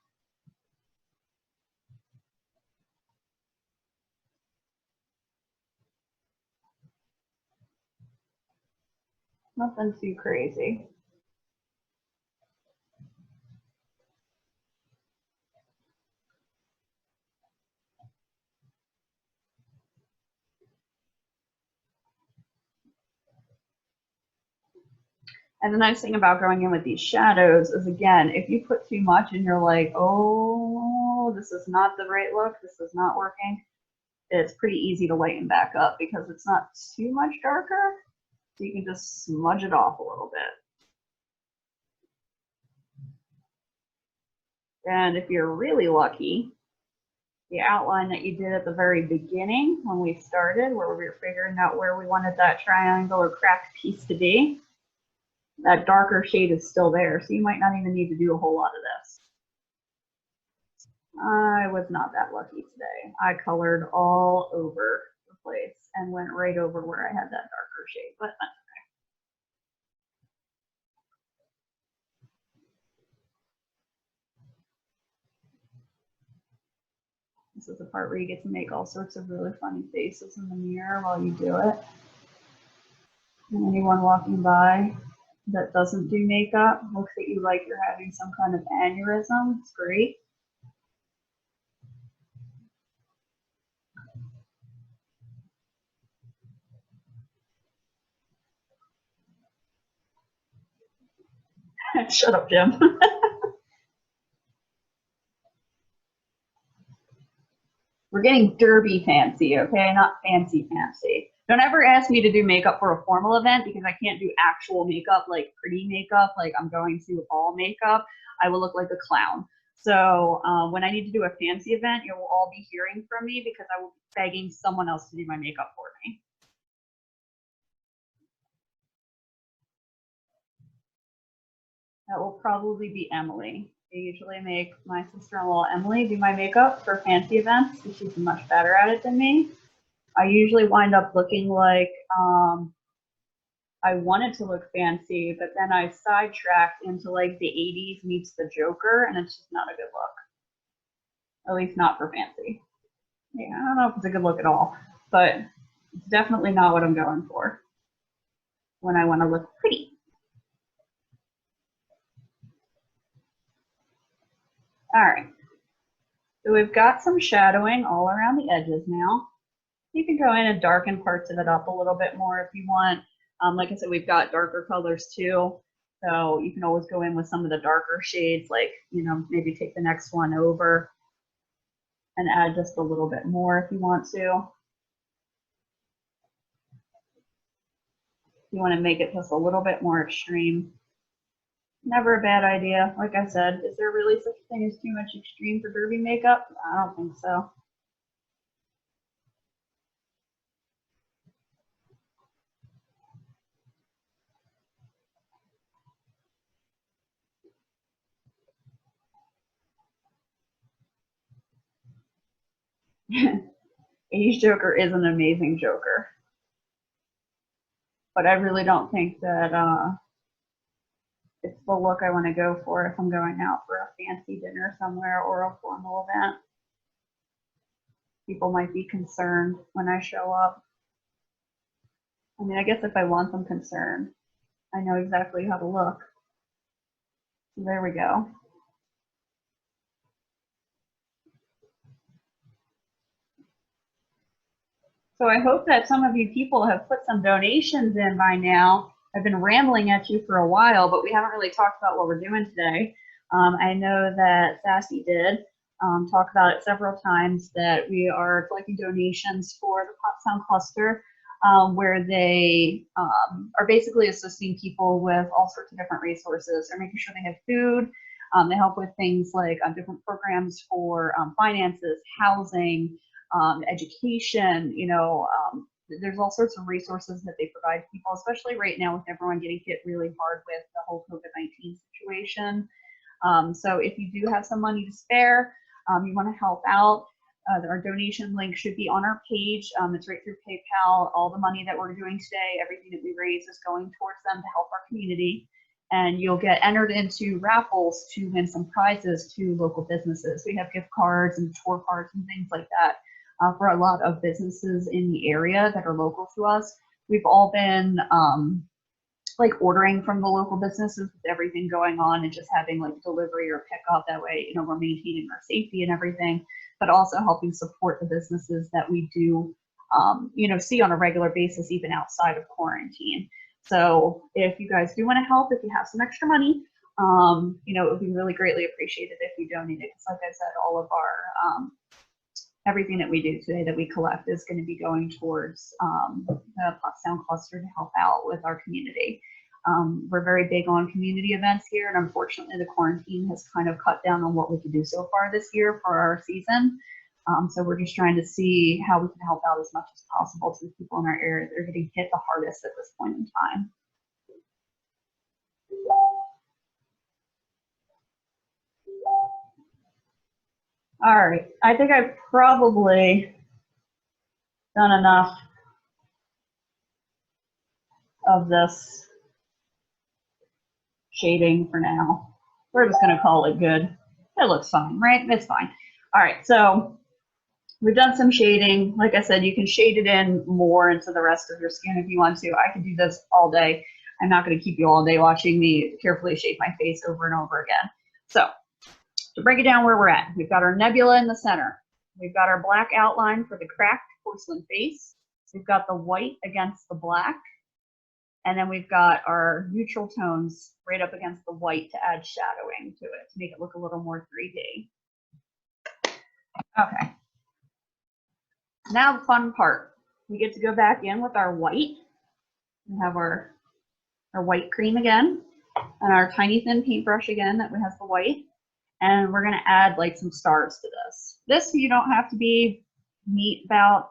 Nothing too crazy. And the nice thing about going in with these shadows is, again, if you put too much and you're like, oh, this is not the right look, this is not working, it's pretty easy to lighten back up because it's not too much darker. So you can just smudge it off a little bit. And if you're really lucky, the outline that you did at the very beginning when we started, where we were figuring out where we wanted that triangle or cracked piece to be, that darker shade is still there, so you might not even need to do a whole lot of this. I was not that lucky today. I colored all over the place and went right over where I had that darker shade, but that's okay. This is the part where you get to make all sorts of really funny faces in the mirror while you do it. And anyone walking by that doesn't do makeup looks at you like you're having some kind of aneurysm. It's great. Shut up, Jim. We're getting derby fancy, okay? Not fancy fancy. Don't ever ask me to do makeup for a formal event because I can't do actual makeup, like pretty makeup, like I'm going to all makeup. I will look like a clown. So when I need to do a fancy event, you will all be hearing from me because I will be begging someone else to do my makeup for me. That will probably be Emily. I usually make my sister-in-law Emily do my makeup for fancy events because she's much better at it than me. I usually wind up looking like I wanted to look fancy, but then I sidetracked into like the 80s meets the Joker, and it's just not a good look. At least not for fancy. Yeah, I don't know if it's a good look at all, but it's definitely not what I'm going for when I want to look pretty. All right, so we've got some shadowing all around the edges now. You can go in and darken parts of it up a little bit more if you want. Like I said, we've got darker colors too, so you can always go in with some of the darker shades, like, you know, maybe take the next one over and add just a little bit more if you want to. You want to make it just a little bit more extreme. Never a bad idea. Like I said, is there really such a thing as too much extreme for derby makeup? I don't think so. Age Joker is an amazing Joker. But I really don't think that it's the look I want to go for if I'm going out for a fancy dinner somewhere or a formal event. People might be concerned when I show up. I mean, I guess if I want them concerned, I know exactly how to look. So there we go. So I hope that some of you people have put some donations in by now. I've been rambling at you for a while, but we haven't really talked about what we're doing today. I know that Sassy did talk about it several times, that we are collecting donations for the Pop Sound Cluster, where they are basically assisting people with all sorts of different resources. They're making sure they have food. They help with things like different programs for finances, housing, education, you know, there's all sorts of resources that they provide people, especially right now with everyone getting hit really hard with the whole COVID-19 situation. So if you do have some money to spare, you want to help out, our donation link should be on our page. It's right through PayPal. All the money that we're doing today, everything that we raise is going towards them to help our community. And you'll get entered into raffles to win some prizes to local businesses. We have gift cards and tour cards and things like that for a lot of businesses in the area that are local to us. We've all been like ordering from the local businesses with everything going on and just having like delivery or pickup. That way, you know, we're maintaining our safety and everything, but also helping support the businesses that we do, you know, see on a regular basis, even outside of quarantine. So if you guys do want to help, if you have some extra money, you know, it would be really greatly appreciated if you donated. Because like I said, all of our everything that we do today that we collect is going to be going towards the Pop Sound Cluster to help out with our community. We're very big on community events here, and unfortunately the quarantine has kind of cut down on what we could do so far this year for our season. So we're just trying to see how we can help out as much as possible to the people in our area that are getting hit the hardest at this point in time. All right, I think I've probably done enough of this shading for now. We're just gonna call it good. It looks fine, right? It's fine. All right, so we've done some shading. Like I said, you can shade it in more into the rest of your skin if you want to. I could do this all day. I'm not gonna keep you all day watching me carefully shade my face over and over again. So to break it down where we're at, we've got our nebula in the center. We've got our black outline for the cracked porcelain face. We've got the white against the black. And then we've got our neutral tones right up against the white to add shadowing to it, to make it look a little more 3D. Okay. Now the fun part. we get to go back in with our white. We have our white cream again, and our tiny thin paintbrush again that has the white. And we're gonna add like some stars to this. This you don't have to be neat about.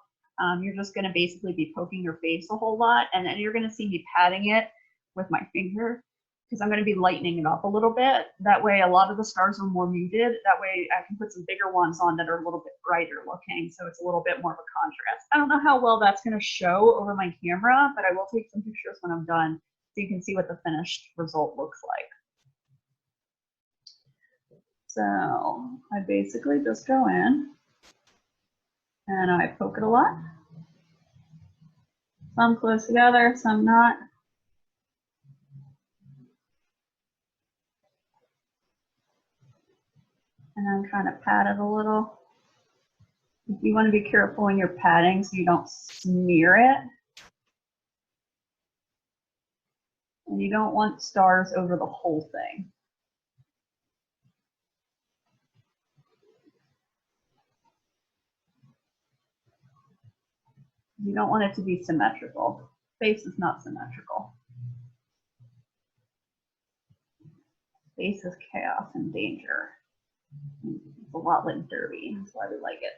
You're just gonna basically be poking your face a whole lot, and then you're gonna see me patting it with my finger because I'm gonna be lightening it up a little bit. That way a lot of the stars are more muted. That way I can put some bigger ones on that are a little bit brighter looking, so it's a little bit more of a contrast. I don't know how well that's gonna show over my camera, but I will take some pictures when I'm done so you can see what the finished result looks like. So I basically just go in and I poke it a lot. Some close together, some not. And I'm trying to pat it a little. You want to be careful when you're patting so you don't smear it. And you don't want stars over the whole thing. You don't want it to be symmetrical. Face is not symmetrical. Face is chaos and danger. It's a lot like Derby. That's why we like it.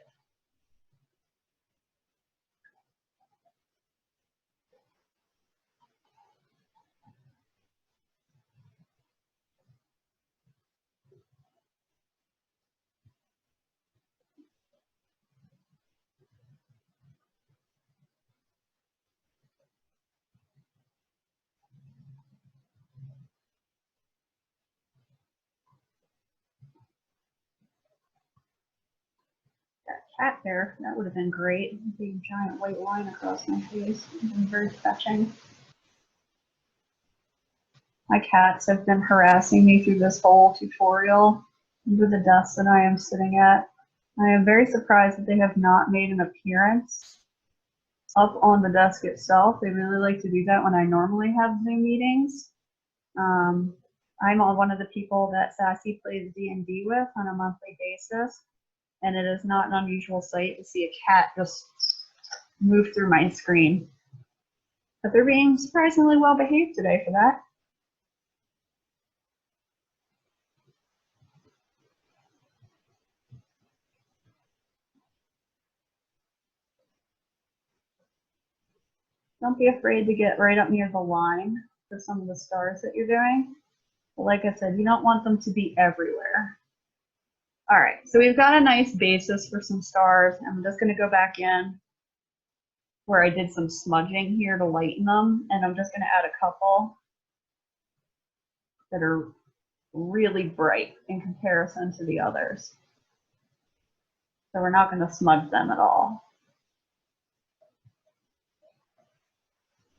Cat there, that would have been great. Big giant white line across my face. It would have been very fetching. My cats have been harassing me through this whole tutorial under the desk that I am sitting at. I am very surprised that they have not made an appearance up on the desk itself. They really like to do that when I normally have Zoom meetings. I'm one of the people that Sassy plays D&D with on a monthly basis. And it is not an unusual sight to see a cat just move through my screen. But they're being surprisingly well behaved today for that. Don't be afraid to get right up near the line for some of the stars that you're doing. But like I said, you don't want them to be everywhere. All right, so we've got a nice basis for some stars. I'm just going to go back in where I did some smudging here to lighten them, and I'm just going to add a couple that are really bright in comparison to the others. So we're not going to smudge them at all.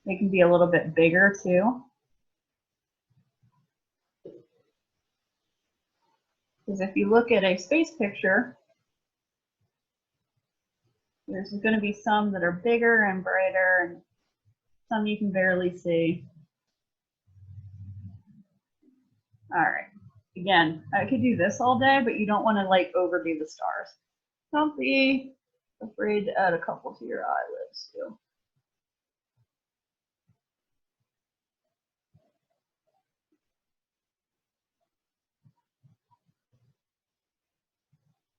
They can be a little bit bigger too. Because if you look at a space picture, there's going to be some that are bigger and brighter, and some you can barely see. All right. Again, I could do this all day, but you don't want to like overdo the stars. Don't be afraid to add a couple to your eyelids too.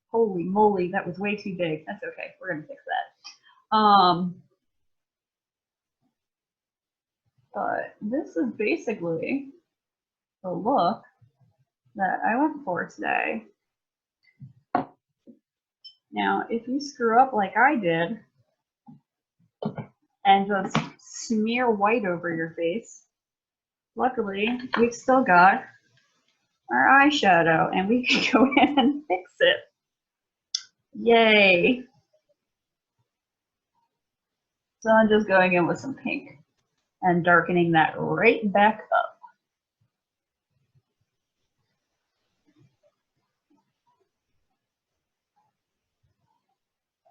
Holy moly, that was way too big. That's okay. We're going to fix that. But this is basically the look that I went for today. Now, if you screw up like I did and just smear white over your face, luckily we've still got our eyeshadow and we can go in and fix it. Yay. So I'm just going in with some pink and darkening that right back up.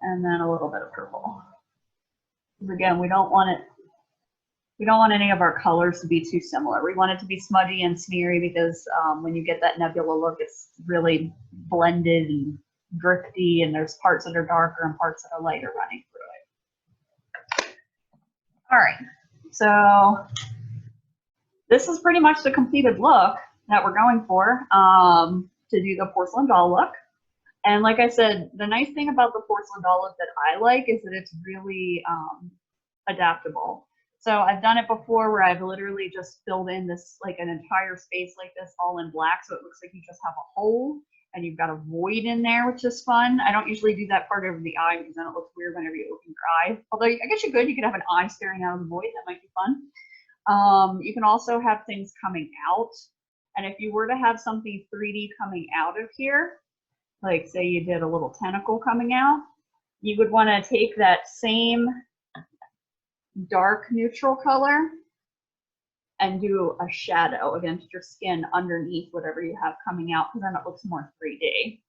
And then a little bit of purple. Because again, we don't want any of our colors to be too similar. We want it to be smudgy and smeary because when you get that Nebula look, it's really blended and drifty, and there's parts that are darker and parts that are lighter running through it. All right, so this is pretty much the completed look that we're going for to do the porcelain doll look. And like I said, the nice thing about the porcelain doll look that I like is that it's really adaptable. So I've done it before where I've literally just filled in this, like an entire space like this all in black. So it looks like you just have a hole and you've got a void in there, which is fun. I don't usually do that part over the eye because then it looks weird whenever you open your eye. Although I guess you could. You could have an eye staring out of the void. That might be fun. You can also have things coming out. And if you were to have something 3D coming out of here, like say you did a little tentacle coming out, you would want to take that same dark neutral color and do a shadow against your skin underneath whatever you have coming out, because then it looks more 3D.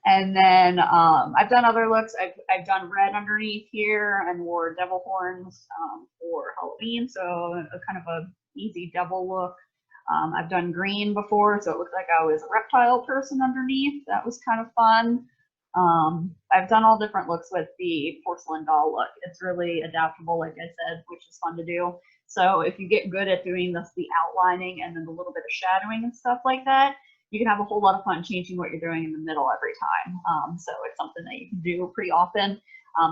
And then I've done other looks. I've done red underneath here and wore devil horns for Halloween, so a kind of a easy devil look. I've done green before, so it looked like I was a reptile person underneath. That was kind of fun. I've done all different looks with the porcelain doll look. It's really adaptable, like I said, which is fun to do. So if you get good at doing this, the outlining and then a little bit of shadowing and stuff like that, you can have a whole lot of fun changing what you're doing in the middle every time. So it's something that you can do pretty often.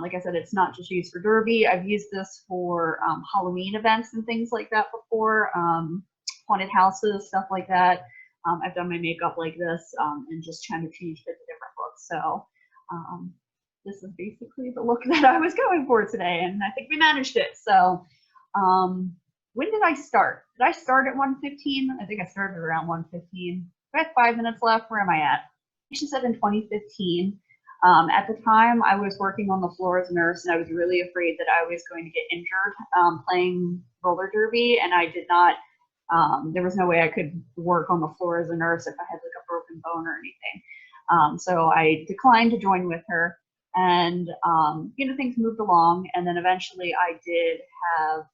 Like I said, it's not just used for derby. I've used this for Halloween events and things like that before, haunted houses, stuff like that. I've done my makeup like this and just trying to change it to different looks. So this is basically the look that I was going for today, and I think we managed it. So when did I start? Did I start at 1:15? I think I started around 1:15. I have 5 minutes left. Where am I at? She said in 2015. At the time, I was working on the floor as a nurse, and I was really afraid that I was going to get injured playing roller derby, and I did not. There was no way I could work on the floor as a nurse if I had like a broken bone or anything. So I declined to join with her, and you know, things moved along, and then eventually I did have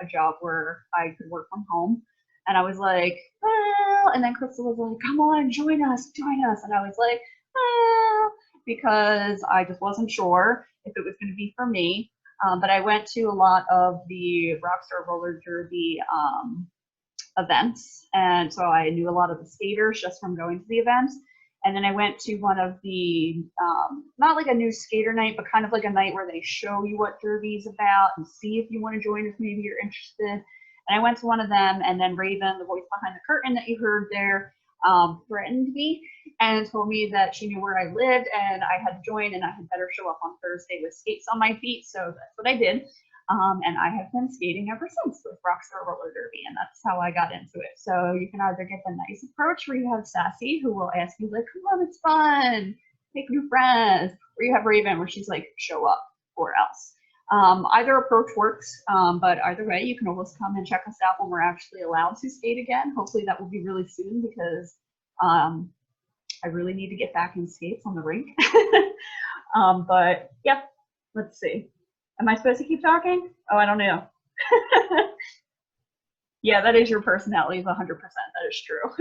a job where I could work from home. And I was like, well, and then Crystal was like, come on, join us. And I was like, well, because I just wasn't sure if it was going to be for me. But I went to a lot of the Rockstar Roller Derby events. And so I knew a lot of the skaters just from going to the events. And then I went to one of the, not like a new skater night, but kind of like a night where they show you what derby is about and see if you want to join if maybe you're interested. And I went to one of them, and then Raven, the voice behind the curtain that you heard there, threatened me and told me that she knew where I lived and I had to join and I had better show up on Thursday with skates on my feet. So that's what I did. And I have been skating ever since with Rockstar Roller Derby, and that's how I got into it. So you can either get the nice approach where you have Sassy, who will ask you like, come on, it's fun, make new friends, or you have Raven where she's like, show up, or else. Either approach works, but either way, you can always come and check us out when we're actually allowed to skate again. Hopefully that will be really soon, because I really need to get back in skates on the rink. But yeah, let's see. Am I supposed to keep talking? Oh, I don't know. Yeah, that is your personality, is 100%. That is true.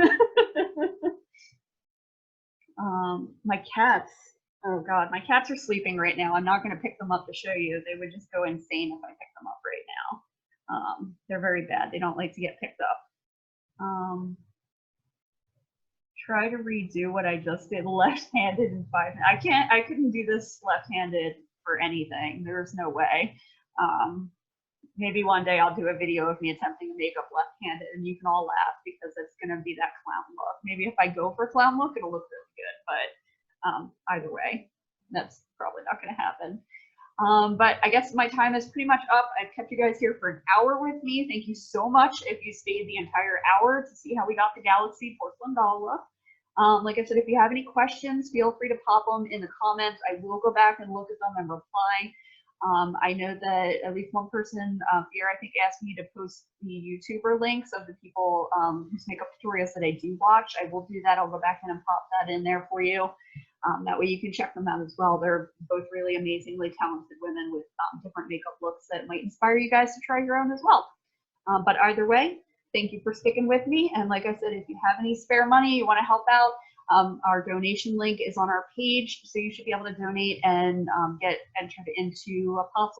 My cats. Oh God, my cats are sleeping right now. I'm not going to pick them up to show you. They would just go insane if I picked them up right now. They're very bad. They don't like to get picked up. Try to redo what I just did left-handed in 5 minutes. I couldn't do this left-handed for anything. There's no way. Maybe one day I'll do a video of me attempting to make up left-handed and you can all laugh because it's going to be that clown look. Maybe if I go for clown look, it'll look really good, but either way, that's probably not going to happen. But I guess my time is pretty much up. I've kept you guys here for an hour with me. Thank you so much if you stayed the entire hour to see how we got the Galaxy porcelain doll look. Like I said, if you have any questions, feel free to pop them in the comments. I will go back and look at them and reply. I know that at least one person here, I think, asked me to post the YouTuber links of the people whose makeup tutorials that I do watch. I will do that. I'll go back in and pop that in there for you. That way you can check them out as well. They're both really amazingly talented women with different makeup looks that might inspire you guys to try your own as well. But either way, thank you for sticking with me. And like I said, if you have any spare money, you want to help out, Our donation link is on our page, so you should be able to donate and get entered into a possible